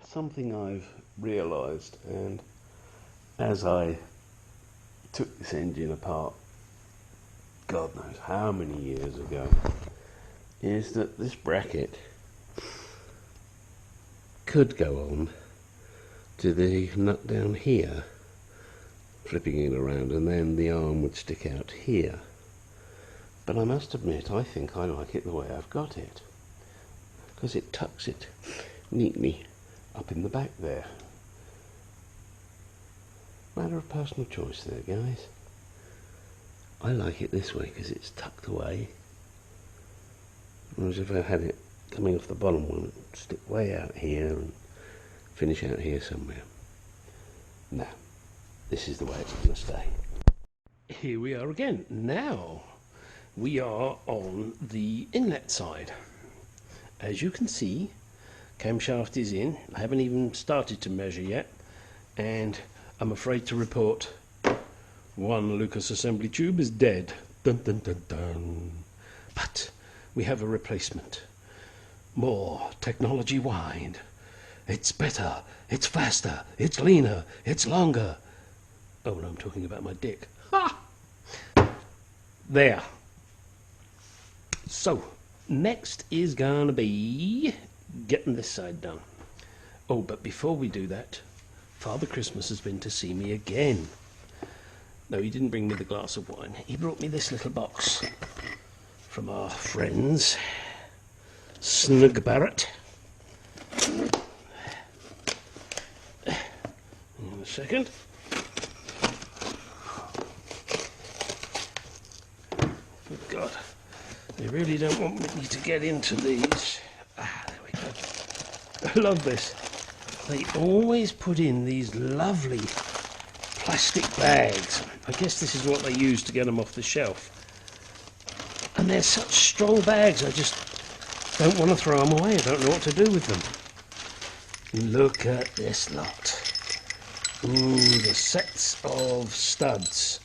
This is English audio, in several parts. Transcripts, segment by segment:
something I've realised, and as I took this engine apart, God knows how many years ago, is that this bracket could go on to the nut down here, flipping it around, and then the arm would stick out here. But I must admit, I think I like it the way I've got it, because it tucks it neatly up in the back there. Matter of personal choice there, guys. I like it this way because it's tucked away. Whereas if I had it coming off the bottom one, it would stick way out here and finish out here somewhere. Now, this is the way it's going to stay. Here we are again. Now, we are on the inlet side. As you can see, camshaft is in. I haven't even started to measure yet, and I'm afraid to report one Lucas assembly tube is dead. Dun dun dun dun. But we have a replacement. More technology wide. It's better, it's faster, it's leaner, it's longer. Oh no, I'm talking about my dick. Ha! There. So, next is gonna be getting this side done. Oh, but before we do that, Father Christmas has been to see me again. No, he didn't bring me the glass of wine. He brought me this little box from our friends, Snug Barrett. In a second. Good God, they really don't want me to get into these. Ah, there we go. I love this. They always put in these lovely plastic bags. I guess this is what they use to get them off the shelf. And they're such strong bags, I just don't want to throw them away. I don't know what to do with them. Look at this lot. Ooh, the sets of studs.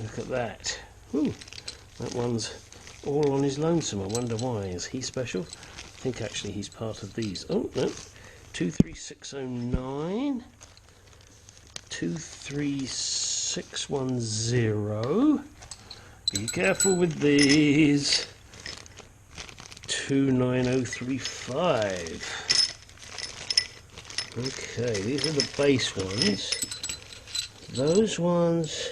Look at that. Ooh, that one's all on his lonesome. I wonder why. Is he special? I think actually he's part of these. Oh, no. 23609. 23610. Be careful with these. 29035. Okay, these are the base ones. Those ones.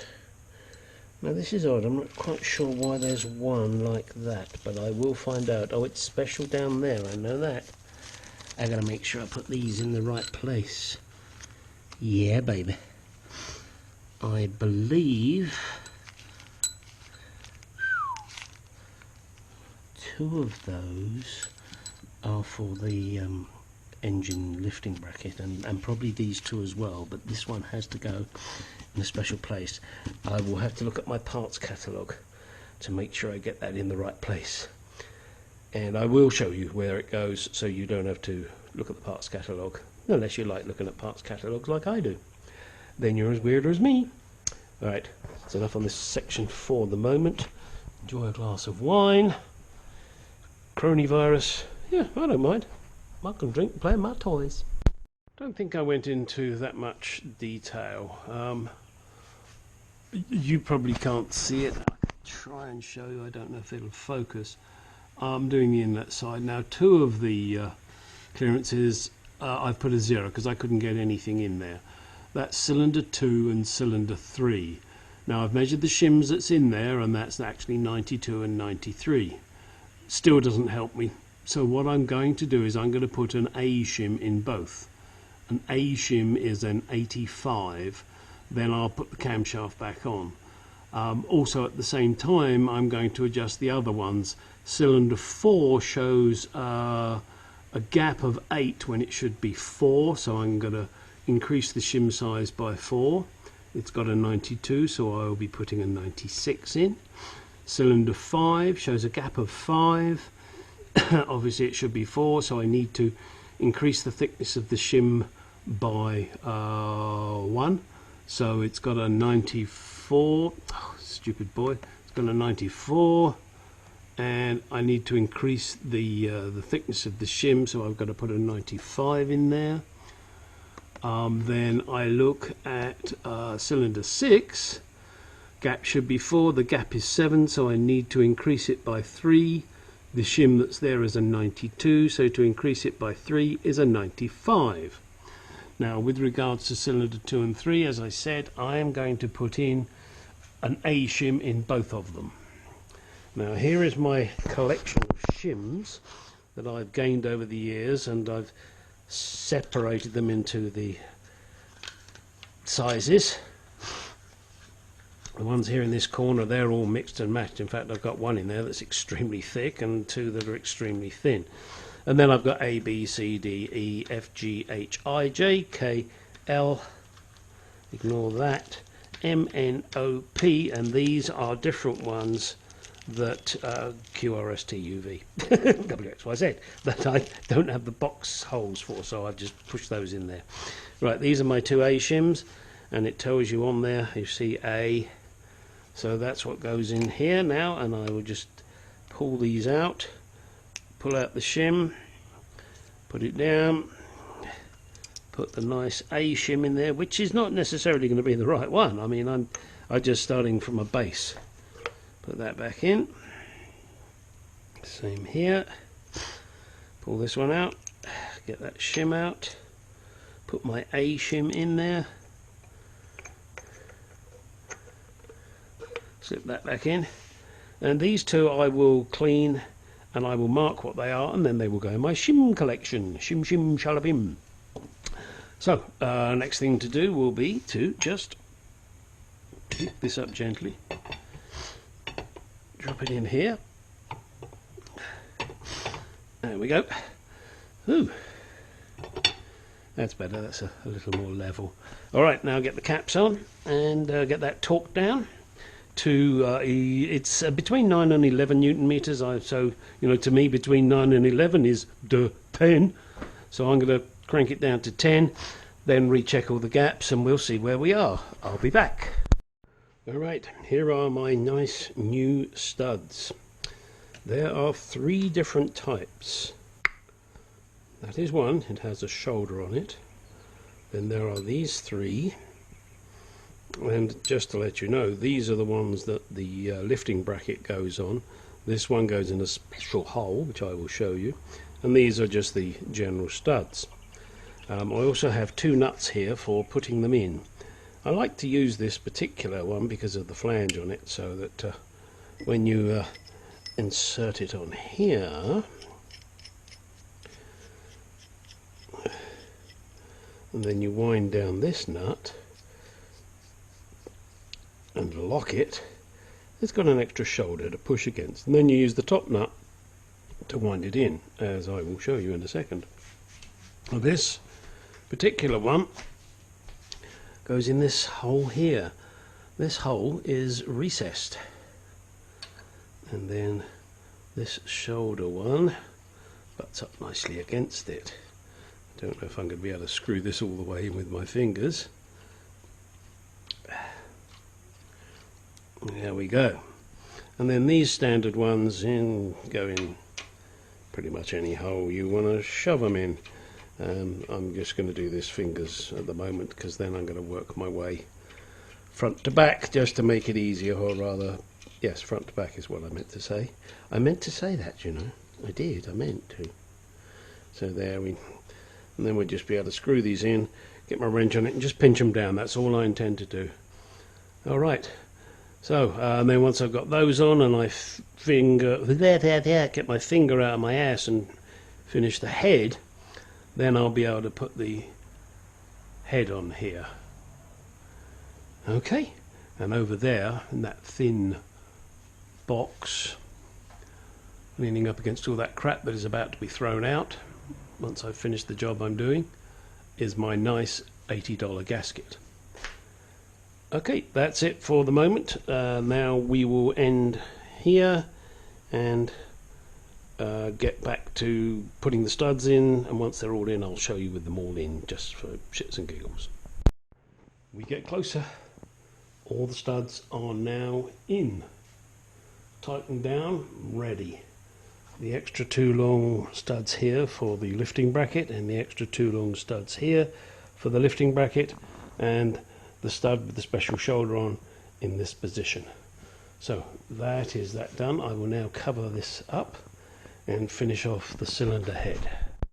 Now this is odd. I'm not quite sure why there's one like that, but I will find out. Oh, it's special down there. I know that. I gotta make sure I put these in the right place. Yeah, baby. I believe two of those are for the engine lifting bracket, and probably these two as well, but this one has to go in a special place. I will have to look at my parts catalogue to make sure I get that in the right place, and I will show you where it goes so you don't have to look at the parts catalogue, unless you like looking at parts catalogues like I do. Then you're as weird as me. Alright, that's enough on this section for the moment. Enjoy a glass of wine. Coronavirus, yeah, I don't mind. I can drink and play with my toys. Don't think I went into that much detail. You probably can't see it. I can try and show you. I don't know if it'll focus. I'm doing the inlet side. Now, two of the clearances, I've put a 0 because I couldn't get anything in there. That's cylinder 2 and cylinder 3. Now, I've measured the shims that's in there, and that's actually 92 and 93. Still doesn't help me. So what I'm going to do is I'm going to put an A shim in both. An A shim is an 85. Then I'll put the camshaft back on. Also at the same time, I'm going to adjust the other ones. Cylinder 4 shows a gap of 8 when it should be 4, so I'm going to increase the shim size by 4. It's got a 92, so I will be putting a 96 in. Cylinder 5 shows a gap of 5. Obviously it should be 4, so I need to increase the thickness of the shim by 1. So it's got a 94. Oh, stupid boy. It's got a 94, and I need to increase the thickness of the shim, so I've got to put a 95 in there. Then I look at cylinder 6. Gap should be 4, the gap is 7, so I need to increase it by 3. The shim that's there is a 92, so to increase it by 3 is a 95. Now with regards to cylinder 2 and 3, as I said, I am going to put in an A shim in both of them. Now here is my collection of shims that I've gained over the years, and I've separated them into the sizes. The ones here in this corner, they're all mixed and matched. In fact, I've got one in there that's extremely thick and 2 that are extremely thin. And then I've got A, B, C, D, E, F, G, H, I, J, K, L, ignore that, M, N, O, P, and these are different ones that Q, R, S, T, U, V, W, X, Y, Z, that I don't have the box holes for, so I've just pushed those in there. Right, these are my 2 A shims, and it tells you on there, you see A, so that's what goes in here now, and I will just pull these out, pull out the shim, put it down, put the nice A shim in there, which is not necessarily going to be the right one. I mean, I'm just starting from a base. Put that back in. Same here. Pull this one out, get that shim out, put my A shim in there, slip that back in, and these 2 I will clean and I will mark what they are, and then they will go in my shim collection. Shim shim shalabim. So next thing to do will be to just pick this up gently, drop it in here. There we go. Ooh, that's better, that's a little more level. Alright, now get the caps on and get that torque down to it's between 9 and 11 Newton meters. So you know, to me between 9 and 11 is 10, so I'm going to crank it down to 10, then recheck all the gaps, and we'll see where we are. I'll be back. Alright, here are my nice new studs. There are 3 different types. That is one, it has a shoulder on it. Then there are these 3, and just to let you know, these are the ones that the lifting bracket goes on. This one goes in a special hole, which I will show you, and these are just the general studs. I also have 2 nuts here for putting them in. I like to use this particular one because of the flange on it, so that when you insert it on here, and then you wind down this nut and lock it, it's got an extra shoulder to push against, and then you use the top nut to wind it in, as I will show you in a second. Well, this particular one goes in this hole here. This hole is recessed, and then this shoulder one butts up nicely against it. I don't know if I'm going to be able to screw this all the way in with my fingers. There we go. And then these standard ones go in pretty much any hole you want to shove them in. I'm just going to do this fingers at the moment, because then I'm going to work my way front to back just to make it easier, or rather, yes, front to back is what I meant to say. I meant to say that, you know. I did, I meant to. So there and then we'll just be able to screw these in, get my wrench on it and just pinch them down. That's all I intend to do. Alright, so and then once I've got those on and I get my finger out of my ass and finish the head, then I'll be able to put the head on here. Okay, and over there in that thin box, leaning up against all that crap that is about to be thrown out once I've finished the job I'm doing, is my nice $80 gasket. Okay, that's it for the moment. Now we will end here and get back to putting the studs in, and once they're all in I'll show you with them all in, just for shits and giggles. We get closer. All the studs are now in, tightened down, ready. The extra 2 long studs here for the lifting bracket, and the extra 2 long studs here for the lifting bracket, and the stud with the special shoulder on in this position. So that is that done. I will now cover this up and finish off the cylinder head.